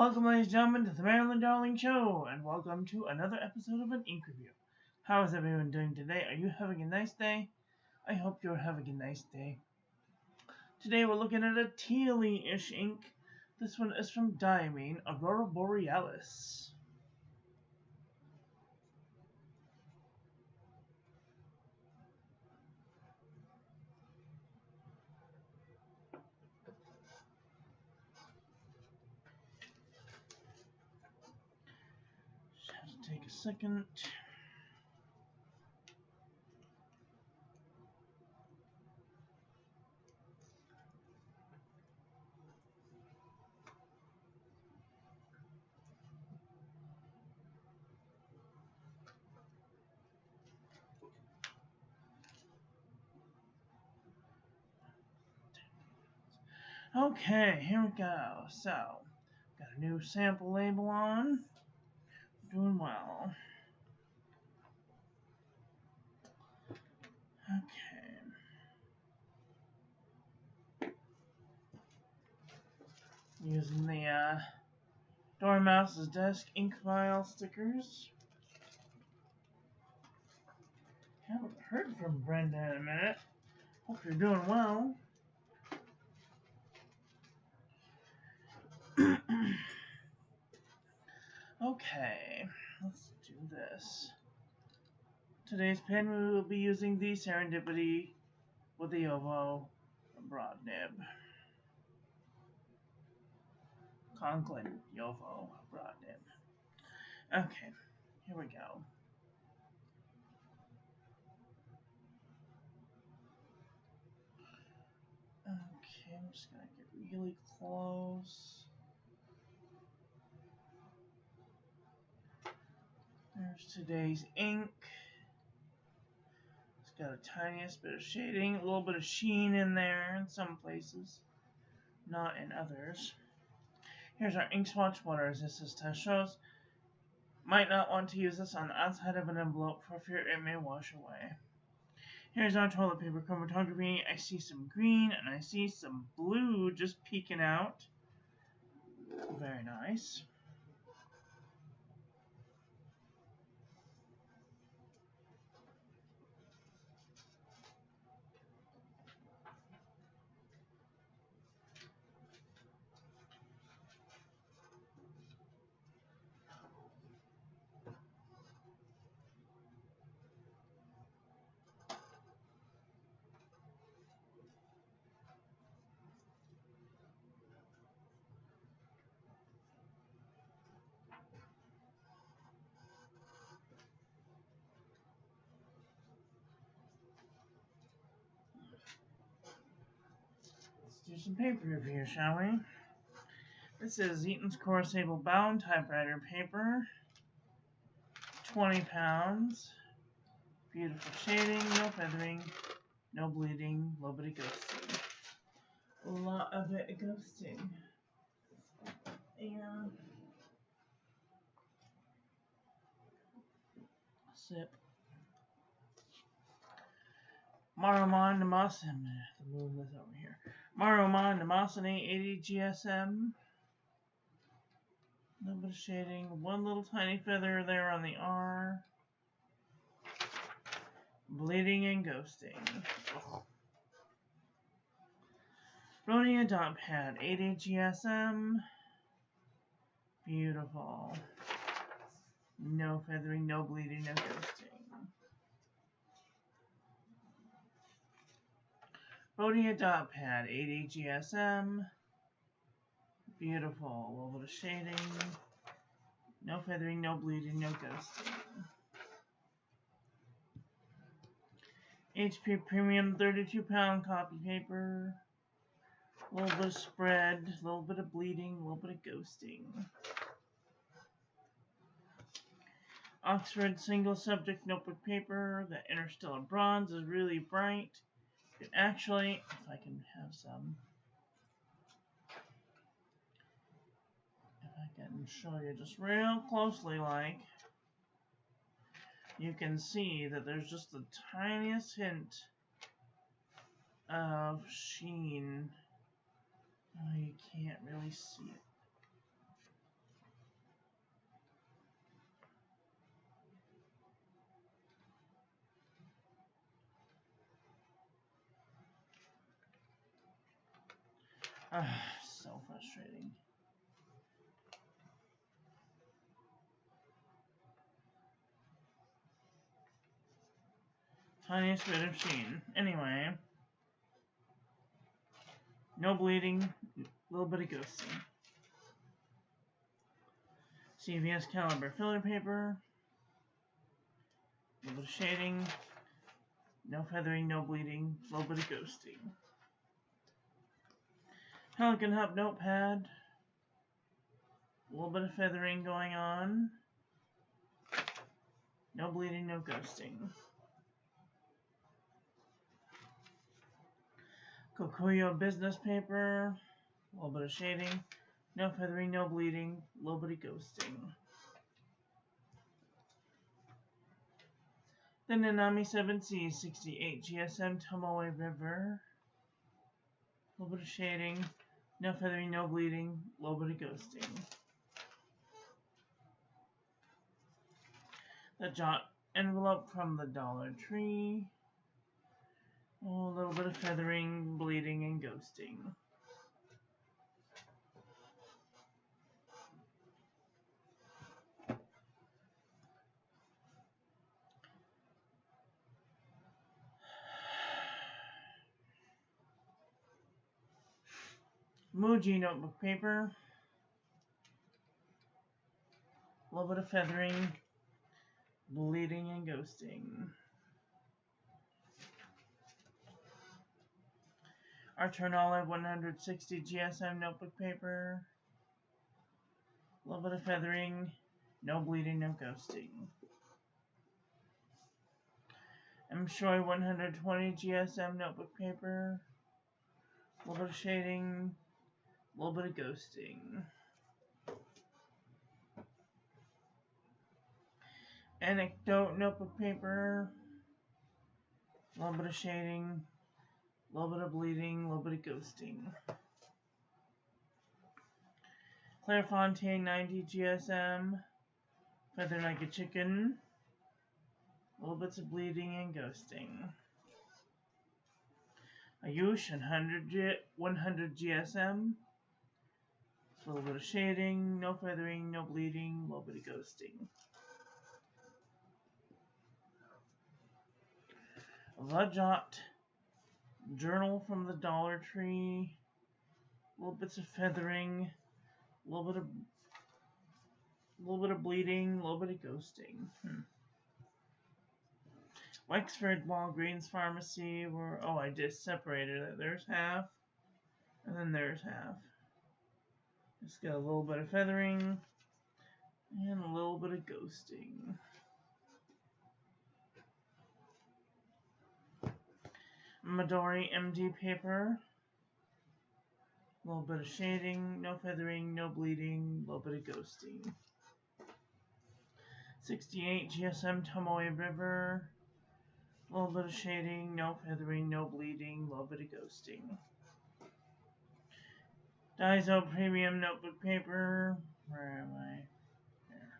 Welcome, ladies and gentlemen, to the Marilyn Darling Show, and welcome to another episode of an ink review. How is everyone doing today? Are you having a nice day? I hope you're having a nice day. Today we're looking at a tealy-ish ink. This one is from Diamine, Aurora Borealis. Just have to take a second. Okay, here we go. So, got a new sample label on. Doing well. Okay. Using the Dormouse's Desk ink vial stickers. Haven't heard from Brenda in a minute. Hope you're doing well. Okay, let's do this. Today's pen we will be using the Serendipity with the Ovo broad nib. Conklin Yovo broad nib. Okay, here we go. Okay, I'm just gonna get really close. There's today's ink. It's got a tiniest bit of shading, a little bit of sheen in there in some places, not in others. Here's our ink swatch. What our resistance test shows. Might not want to use this on the outside of an envelope for fear it may wash away. Here's our toilet paper chromatography. I see some green and I see some blue just peeking out. Very nice. Do some paper review, shall we? This is Eaton's Core Sable Bound Typewriter paper. 20 pounds. Beautiful shading, no feathering, no bleeding, a little bit of ghosting. A lot of it ghosting. And sip. Maruman Namasane. Move this over here. Maruman Namasane 80 GSM. A little bit of shading. One little tiny feather there on the R. Bleeding and ghosting. Ronia Dot Pad 80 GSM. Beautiful. No feathering, no bleeding, no ghosting. Ronia Dot Pad 80 GSM. Beautiful. A little bit of shading. No feathering, no bleeding, no ghosting. HP Premium 32-pound copy paper. A little bit of spread, a little bit of bleeding, a little bit of ghosting. Oxford single subject notebook paper. The interstellar bronze is really bright. And actually, if I can have some, if I can show you just real closely, like, you can see that there's just the tiniest hint of sheen. Oh, you can't really see it. So frustrating. Tiniest bit of sheen. Anyway. No bleeding. A little bit of ghosting. CVS Caliber filler paper. A little bit of shading. No feathering, no bleeding. A little bit of ghosting. Pelican Hub notepad. A little bit of feathering going on. No bleeding, no ghosting. Kokuyo business paper. A little bit of shading. No feathering, no bleeding. A little bit of ghosting. The Nanami 7C 68 GSM Tomoe River. A little bit of shading. No feathering, no bleeding. A little bit of ghosting. The Jot envelope from the Dollar Tree. Oh, a little bit of feathering, bleeding, and ghosting. Muji notebook paper. A little bit of feathering, bleeding, and ghosting. Arturn Olive 160 GSM notebook paper. A little bit of feathering, no bleeding, no ghosting. Shoy 120 GSM notebook paper. A little bit of shading, a little bit of ghosting. Anecdote notebook paper. A little bit of shading, a little bit of bleeding, a little bit of ghosting. Clairefontaine 90 GSM. Feather like a chicken. Little bits of bleeding and ghosting. Ayush 100 GSM. A little bit of shading, no feathering, no bleeding, a little bit of ghosting. The Jot journal from the Dollar Tree. Little bits of feathering, a little bit of bleeding, a little bit of ghosting. Wexford Walgreens Pharmacy, where, oh, I just separated it. There's half, and then there's half. Just got a little bit of feathering, and a little bit of ghosting. Midori MD paper. A little bit of shading, no feathering, no bleeding, a little bit of ghosting. 68 GSM Tomoe River. A little bit of shading, no feathering, no bleeding, a little bit of ghosting. Daiso Premium Notebook Paper. Where am I? There.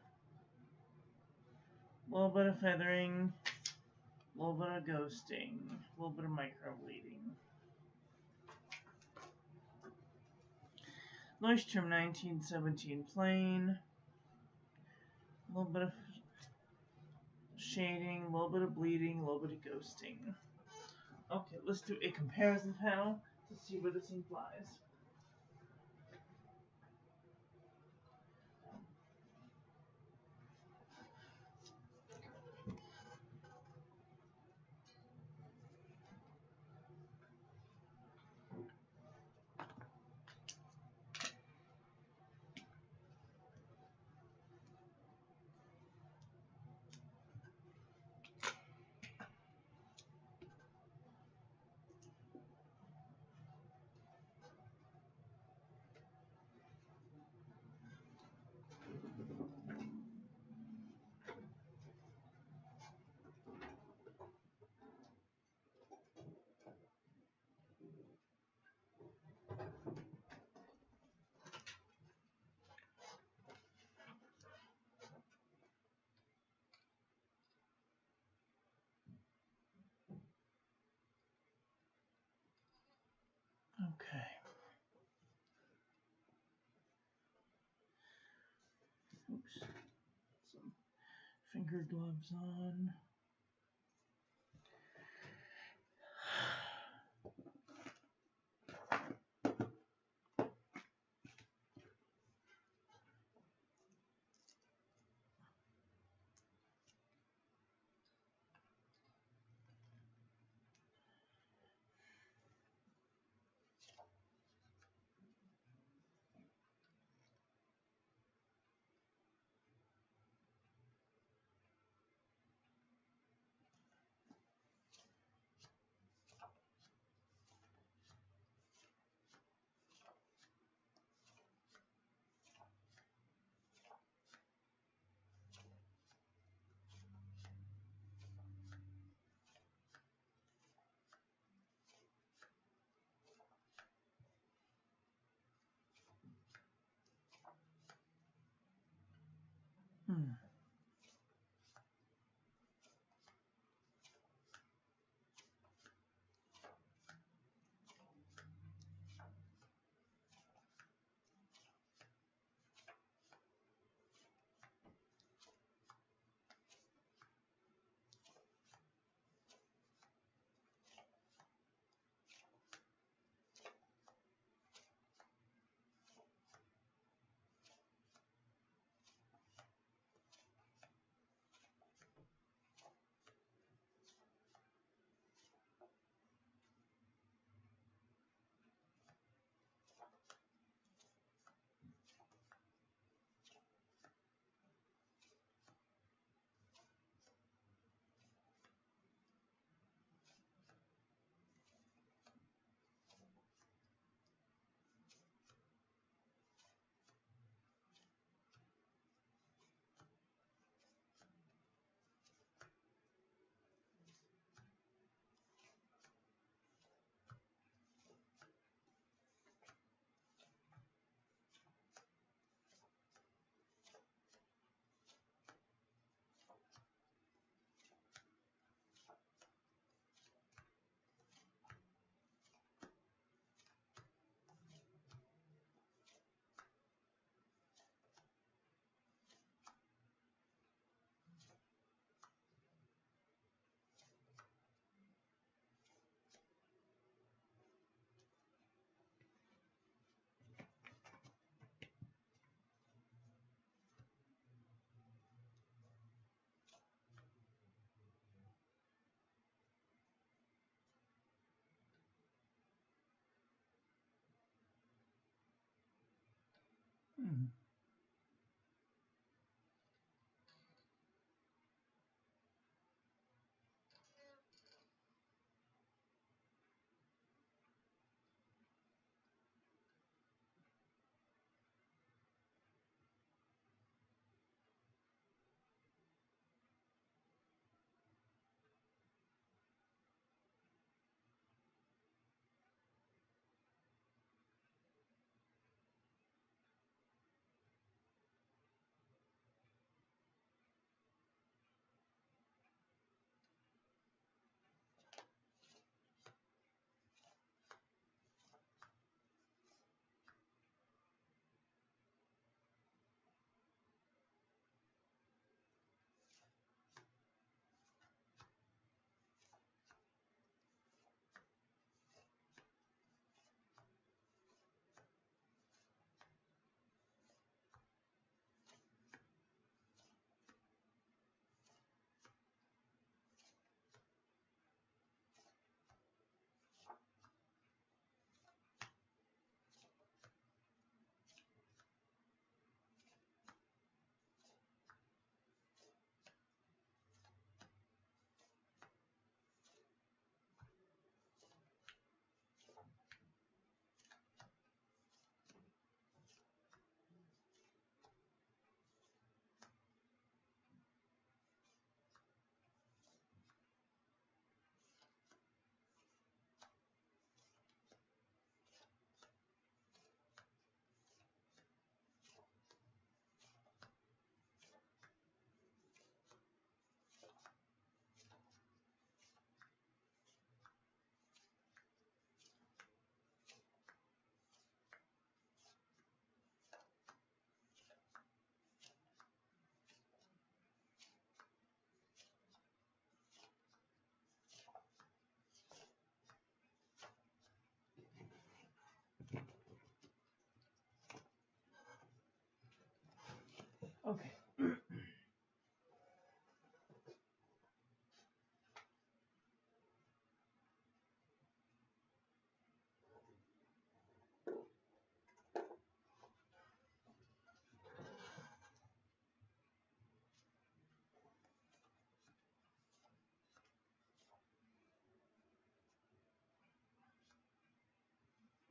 A little bit of feathering, a little bit of ghosting, a little bit of micro bleeding. Leuchtturm 1917 Plain. A little bit of shading, a little bit of bleeding, a little bit of ghosting. Okay, let's do a comparison panel to see where this thing flies. Okay. Anchor gloves on.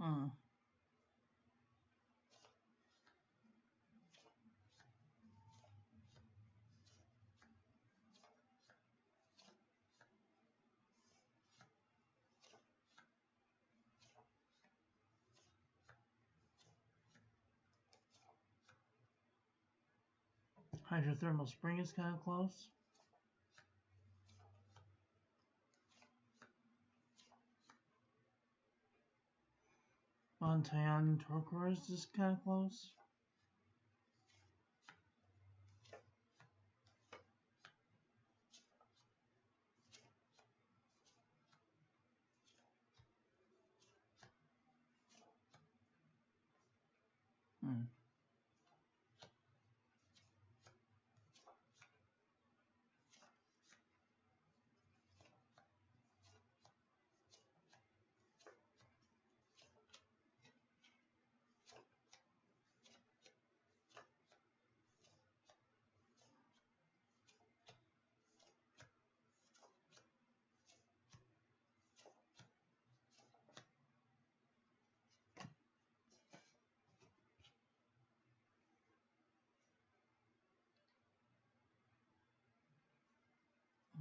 Hmm. Hydrothermal spring is kind of close. Montaigne turquoise is kind of close. Hmm.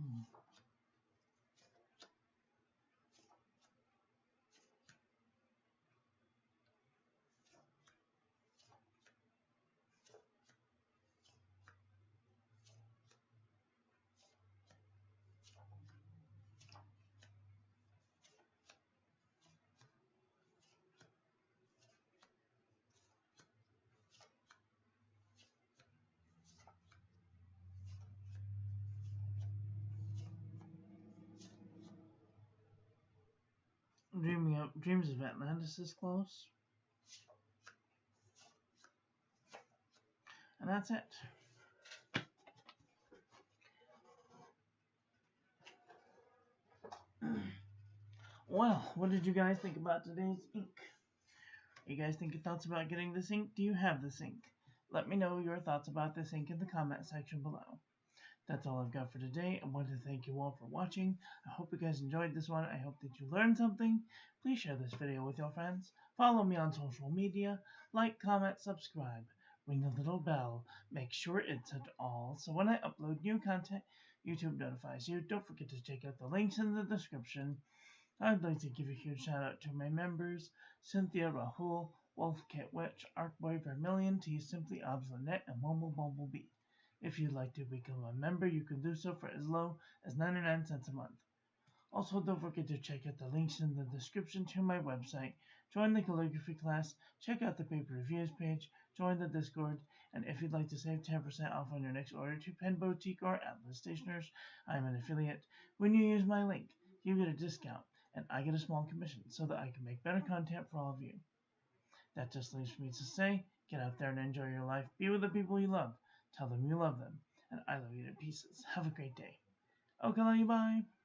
Hmm. Dreams of Atlantis is close. And that's it. Well, what did you guys think about today's ink? You guys think your thoughts about getting this ink? Do you have this ink? Let me know your thoughts about this ink in the comment section below. That's all I've got for today. I want to thank you all for watching. I hope you guys enjoyed this one. I hope that you learned something. Please share this video with your friends. Follow me on social media. Like, comment, subscribe. Ring the little bell. Make sure it's at all so when I upload new content, YouTube notifies you. Don't forget to check out the links in the description. I'd like to give a huge shout out to my members, Cynthia, Rahul, Wolf Kit Witch, Arcboy Vermilion, T Simply Obslinet, and Momo Bumblebee. If you'd like to become a member, you can do so for as low as 99 cents a month. Also, don't forget to check out the links in the description to my website, join the calligraphy class, check out the paper reviews page, join the Discord, and if you'd like to save 10% off on your next order to Pen Boutique or Atlas Stationers, I'm an affiliate. When you use my link, you get a discount, and I get a small commission so that I can make better content for all of you. That just leaves me to say, get out there and enjoy your life, be with the people you love, tell them you love them, and I love you to pieces. Have a great day. Okay, love you, bye.